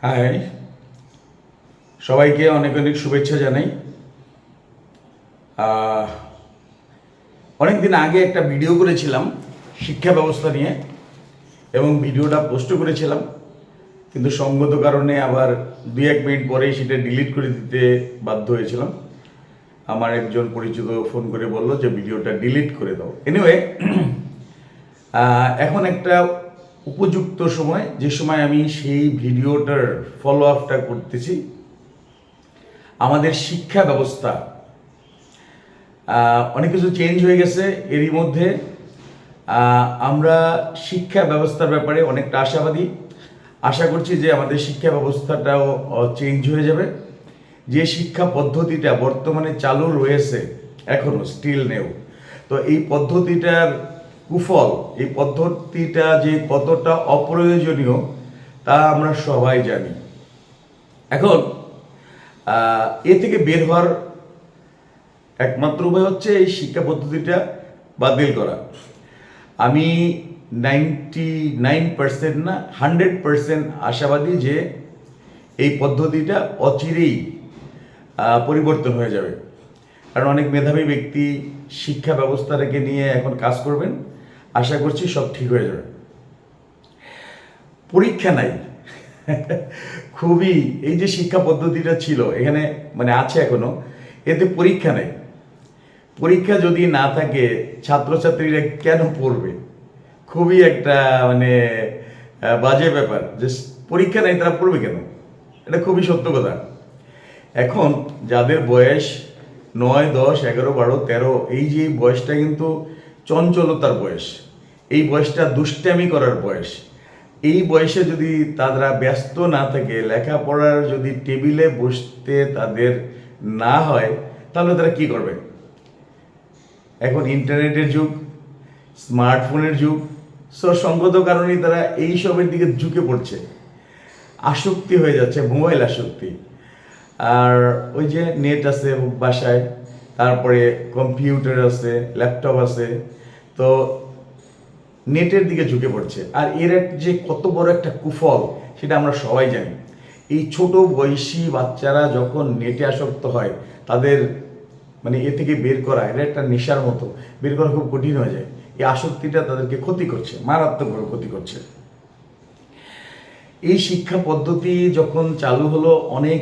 High, সবাইকে অনেক অনেক শুভেচ্ছা জানাই। অনেক দিন আগে একটা ভিডিও করেছিলাম শিক্ষা ব্যবস্থা নিয়ে, এবং ভিডিওটা পোস্ট করেছিলাম, কিন্তু সঙ্গত কারণে আবার 2-1 মিনিট পরেই সেটা ডিলিট করে দিতে বাধ্য হয়েছিলাম। আমার একজন পরিচিত ফোন করে বলল যে ভিডিওটা ডিলিট করে দাও। এনিওয়ে, এখন একটা উপযুক্ত সময়, যে সময় আমি সেই ভিডিওটার ফলো আপটা করতেছি। আমাদের শিক্ষা ব্যবস্থা অনেক কিছু চেঞ্জ হয়ে গেছে এরই মধ্যে। আমরা শিক্ষা ব্যবস্থার ব্যাপারে অনেকটা আশাবাদী। আশা করছি যে আমাদের শিক্ষা ব্যবস্থাটাও চেঞ্জ হয়ে যাবে। যে শিক্ষা পদ্ধতিটা বর্তমানে চালু রয়েছে এখনও স্টিল নেও, তো এই পদ্ধতিটার কুফল, এই পদ্ধতিটা যে কতটা অপ্রয়োজনীয় তা আমরা সবাই জানি। এখন এ থেকে বের হওয়ার একমাত্র উপায় হচ্ছে এই শিক্ষা পদ্ধতিটা বাতিল করা। আমি 99% না 100% আশাবাদী যে এই পদ্ধতিটা অচিরেই পরিবর্তন হয়ে যাবে। কারণ অনেক মেধাবী ব্যক্তি শিক্ষা ব্যবস্থাটাকে নিয়ে এখন কাজ করবেন। আশা করছি সব ঠিক হয়ে যাবে। পরীক্ষা নাই। খুবই, এই যে শিক্ষা পদ্ধতিটা ছিল এখানে মানে আছে এখনো, এতে পরীক্ষা নেই। পরীক্ষা যদি না থাকে ছাত্রছাত্রীরা কেন পড়বে? খুবই একটা মানে বাজে ব্যাপার যে পরীক্ষা নেই তারা পড়বে কেন। এটা খুবই সত্য কথা। এখন যাদের বয়স 9, 10, 11, 12, 13, এই যে বয়সটা কিন্তু চঞ্চলতার বয়স, এই বয়সটা দুষ্টামি করার বয়স। এই বয়সে যদি তারা ব্যস্ত না থাকে, লেখাপড়ার যদি টেবিলে বসতে তাদের না হয়, তাহলে তারা কি করবে? এখন ইন্টারনেটের যুগ, স্মার্টফোনের যুগ, সঙ্গত কারণেই তারা এইসবের দিকে ঝুঁকে পড়ছে, আসক্তি হয়ে যাচ্ছে, মোবাইল আসক্তি। আর ওই যে নেট আছে বাসায়, তারপরে কম্পিউটার আছে, ল্যাপটপ আছে, তো নেটের দিকে ঝুঁকে পড়ছে। আর এর যে কত বড় একটা কুফল সেটা আমরা সবাই জানি। এই ছোট বয়সী বাচ্চারা যখন নেটে আসক্ত হয়, তাদের মানে এ থেকে বের করা, এটা একটা নেশার মতো, বের করা খুব কঠিন হয়ে যায়। এই আসক্তিটা তাদেরকে ক্ষতি করছে, মারাত্মকভাবে ক্ষতি করছে। এই শিক্ষা পদ্ধতি যখন চালু হলো, অনেক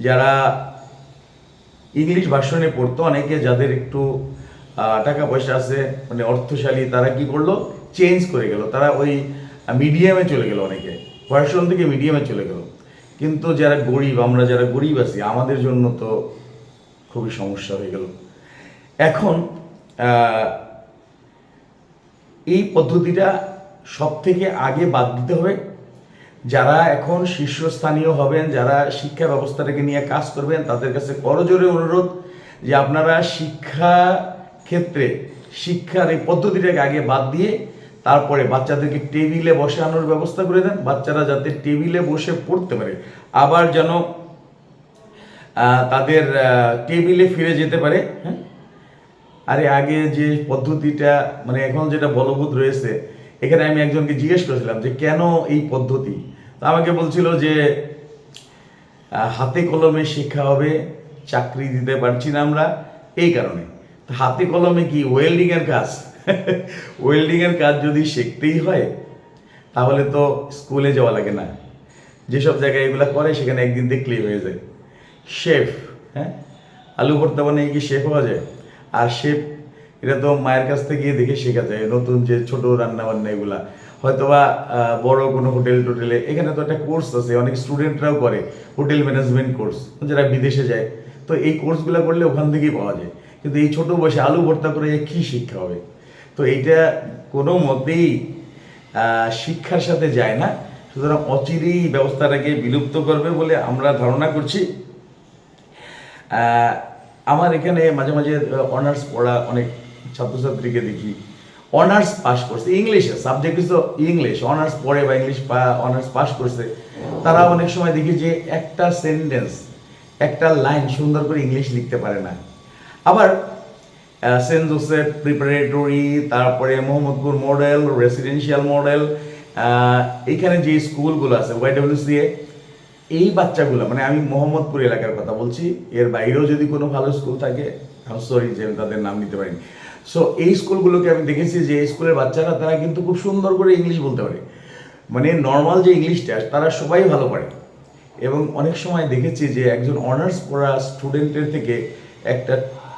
যারা ইংলিশ ভার্সনে পড়তো, অনেকে যাদের একটু টাকা পয়সা আছে, মানে অর্থশালী, তারা কি করলো, চেঞ্জ করে গেল, তারা ওই মিডিয়ামে চলে গেল, অনেকে ভার্সন থেকে মিডিয়ামে চলে গেল। কিন্তু যারা গরিব, আমরা যারা গরিব আছি, আমাদের জন্য তো খুবই সমস্যা হয়ে গেল। এখন এই পদ্ধতিটা সব থেকে আগে বাদ দিতে হবে। যারা এখন শীর্ষস্থানীয় হবেন, যারা শিক্ষা ব্যবস্থাটাকে নিয়ে কাজ করবেন, তাদের কাছে করজোরে অনুরোধ যে আপনারা শিক্ষা ক্ষেত্রে শিক্ষার এই পদ্ধতিটাকে আগে বাদ দিয়ে তারপরে বাচ্চাদেরকে টেবিলে বসানোর ব্যবস্থা করে দেন। বাচ্চারা যাতে টেবিলে বসে পড়তে পারে, আবার যেন তাদের টেবিলে ফিরে যেতে পারে। হ্যাঁ, আরে আগে যে পদ্ধতিটা মানে এখন যেটা বলবৎ রয়েছে, এখানে আমি একজনকে জিজ্ঞেস করেছিলাম যে কেন এই পদ্ধতি। তো আমাকে বলছিল যে হাতে কলমে শিক্ষা হবে, চাকরি দিতে পারছি না আমরা এই কারণে। তো হাতে কলমে কি ওয়েল্ডিংয়ের কাজ? ওয়েল্ডিংয়ের কাজ যদি শিখতেই হয় তাহলে তো স্কুলে যাওয়া লাগে না। যেসব জায়গায় এগুলো করে সেখানে একদিন দেখলেই হয়ে যায়। শেফ, হ্যাঁ, আলু ভর্তা বানিয়ে কি শেফ হওয়া যায়? আর শেফ এটা তো মায়ের কাছ থেকে দেখে শেখা যায়। নতুন যে ছোট রান্না বান্না এগুলা হয়তোবা বড় কোনো হোটেল টোটেলে, এখানে তো একটা কোর্স আছে, অনেক স্টুডেন্টরাও করে হোটেল ম্যানেজমেন্ট কোর্স, যারা বিদেশে যায়, তো এই কোর্সগুলো করলে ওখান থেকেই পাওয়া যায়। কিন্তু এই ছোট বয়সে আলু ভর্তা করে কী শিক্ষা হবে? তো এইটা কোনো মতেই শিক্ষার সাথে যায় না। সুতরাং অচিরেই ব্যবস্থাটাকে বিলুপ্ত করবে বলে আমরা ধারণা করছি। আমার এখানে মাঝে মাঝে অনার্স পড়া অনেক ছাত্রছাত্রীকে দেখি, অনার্স পাস করছে ইংলিশে, সাবজেক্ট হচ্ছে ইংলিশ, অনার্স পড়ে বা ইংলিশ অনার্স পাস করছে, তারা অনেক সময় দেখি যে একটা সেন্টেন্স, একটা লাইন সুন্দর করে ইংলিশ লিখতে পারে না। আবার সেন্ট জোসেফ প্রিপারেটরি, তারপরে মোহাম্মদপুর মডেল, রেসিডেন্সিয়াল মডেল, এইখানে যে স্কুলগুলো আছে, ওয়াইডব্লিউসিএ, এই বাচ্চাগুলো, মানে আমি মোহাম্মদপুর এলাকার কথা বলছি, এর বাইরেও যদি কোনো ভালো স্কুল থাকে, আমি সরি যে আমি তাদের নাম নিতে পারিনি। সো এই স্কুলগুলোকে আমি দেখেছি যে এই স্কুলের বাচ্চারা তারা কিন্তু খুব সুন্দর করে ইংলিশ বলতে পারে, মানে নর্মাল যে ইংলিশটা তারা সবাই ভালো পারে। এবং অনেক সময় দেখেছি যে একজন অনার্স পড়া স্টুডেন্টের থেকে একটা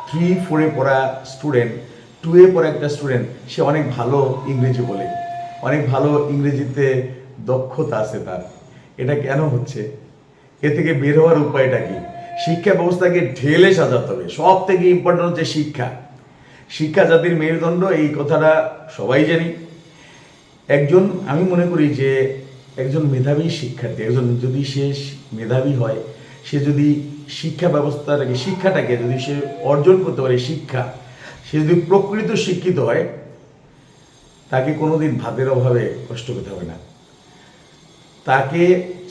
3-4-এ পড়া স্টুডেন্ট, 2-এ পড়া একটা স্টুডেন্ট, সে অনেক ভালো ইংরেজি বলে, অনেক ভালো ইংরেজিতে দক্ষতা আছে তার। এটা কেন হচ্ছে? এ থেকে বের হওয়ার উপায়টা কি? শিক্ষা ব্যবস্থাকে ঢেলে সাজাতে হবে। সব থেকে ইম্পর্টেন্ট হচ্ছে শিক্ষা। শিক্ষা জাতির মেরুদণ্ড, এই কথাটা সবাই জানি। আমি মনে করি যে একজন মেধাবী শিক্ষার্থী, একজন যদি সে মেধাবী হয়, সে যদি শিক্ষাটাকে যদি সে অর্জন করতে পারে, সে যদি প্রকৃত শিক্ষিত হয়, তাকে কোনোদিন ভাতের অভাবে কষ্ট করতে হবে না। তাকে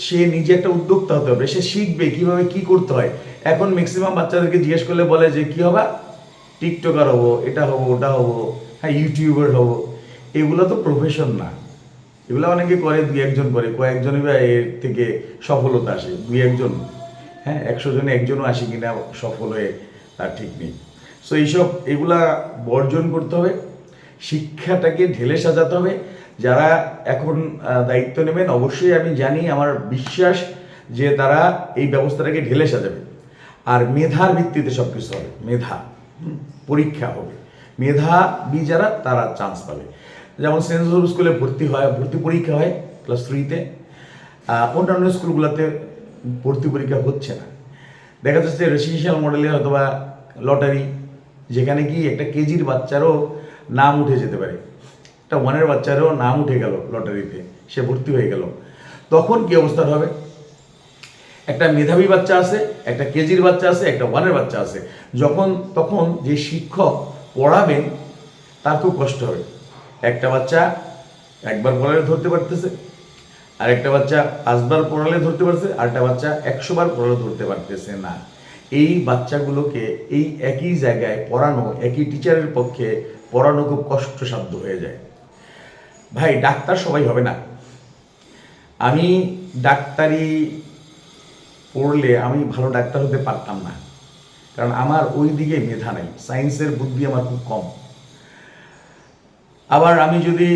সে নিজে একটা উদ্যোক্তা হতে হবে, সে শিখবে কিভাবে কি করতে হয়। এখন ম্যাক্সিমাম বাচ্চাদেরকে জিজ্ঞেস করলে বলে যে কি হবা, টিকটকার হবো, এটা হবো, ওটা হবো, হ্যাঁ ইউটিউবার হবো। এগুলো তো প্রফেশন না। এগুলো অনেকে করে, 2-1 জন করে, কয়েকজনই বা এর থেকে সফলতা আসে, 2-1 জন, হ্যাঁ 100 জনে 1 জনও আসে কিনা সফল হয়ে তার ঠিক নেই। সো এগুলা বর্জন করতে হবে, শিক্ষাটাকে ঢেলে সাজাতে হবে। যারা এখন দায়িত্ব নেবেন, অবশ্যই আমি জানি, আমার বিশ্বাস যে তারা এই ব্যবস্থাটাকে ঢেলে সাজাবে। আর মেধার ভিত্তিতে সব কিছু হবে, পরীক্ষা হবে, মেধাবী যারা তারা চান্স পাবে। যেমন সেন্ট জোসেফ স্কুলে ভর্তি পরীক্ষা হয় ক্লাস 3-তে, অন্যান্য স্কুলগুলোতে ভর্তি পরীক্ষা হচ্ছে না। দেখা যাচ্ছে রেসিডেন্সিয়াল মডেলে অথবা লটারি, যেখানে কি একটা কেজির বাচ্চারও নাম উঠে যেতে পারে, একটা 1-এর বাচ্চারও নাম উঠে গেল লটারিতে, সে ভর্তি হয়ে গেল, তখন কি অবস্থা হবে? একটা মেধাবী বাচ্চা আছে, একটা কেজির বাচ্চা আছে, একটা 1-এর বাচ্চা আছে, তখন যে শিক্ষক পড়াবেন তার খুব কষ্ট হবে। একটা বাচ্চা একবার পড়ালে ধরতে পারতেছে, আর একটা বাচ্চা 5বার পড়ালে ধরতে পারছে, আর একটা বাচ্চা 100বার পড়ালে ধরতে পারতেছে না। এই বাচ্চাগুলোকে এই একই জায়গায় পড়ানো, একই টিচারের পক্ষে পড়ানো খুব কষ্টসাধ্য হয়ে যায়। ভাই, ডাক্তার সবাই হবে না। আমি ডাক্তারি পড়লে আমি ভালো ডাক্তার হতে পারতাম না, কারণ আমার ওই দিকে মেধা নাই, সায়েন্সের বুদ্ধি আমার খুব কম। আবার আমি যদি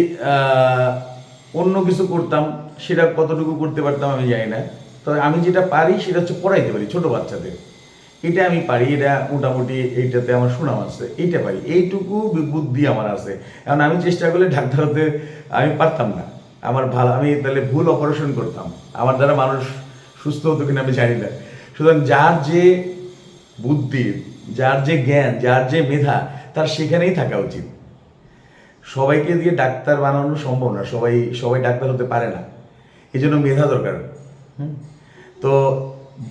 অন্য কিছু করতাম, সেটা কতটুকু করতে পারতাম আমি জানি না। তবে আমি যেটা পারি সেটা হচ্ছে পড়াইতে পারি ছোট বাচ্চাদের, এটা আমি পারি, এটা মোটামুটি এইটাতে আমার সুনাম আছে, এইটা পারি, এইটুকু বুদ্ধি আমার আছে। কারণ আমি চেষ্টা করলে ডাক্তার হতে আমি পারতাম না, আমি তাহলে ভুল অপারেশন করতাম, আমার দ্বারা মানুষ সুস্থ হতো কিনা আমি জানি না। সুতরাং যার যে বুদ্ধি, যার যে জ্ঞান, যার যে মেধা, তার সেখানেই থাকা উচিত। সবাইকে দিয়ে ডাক্তার বানানো সম্ভব না, সবাই ডাক্তার হতে পারে না, এই জন্য মেধা দরকার। তো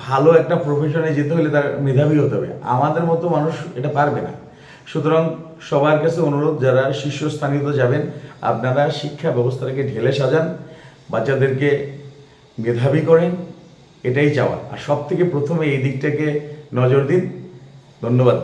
ভালো একটা প্রফেশনে যেতে হলে তার মেধাবী হতে হবে, আমাদের মতো মানুষ এটা পারবে না। সুতরাং সবার কাছে অনুরোধ, যারা শীর্ষস্থানীয় যাবেন, আপনারা শিক্ষা ব্যবস্থাটাকে ঢেলে সাজান, বাচ্চাদেরকে মেধাবী করেন, এটাই চাওয়া। আর সব থেকে প্রথমে এই দিকটাকে নজর দিন। ধন্যবাদ।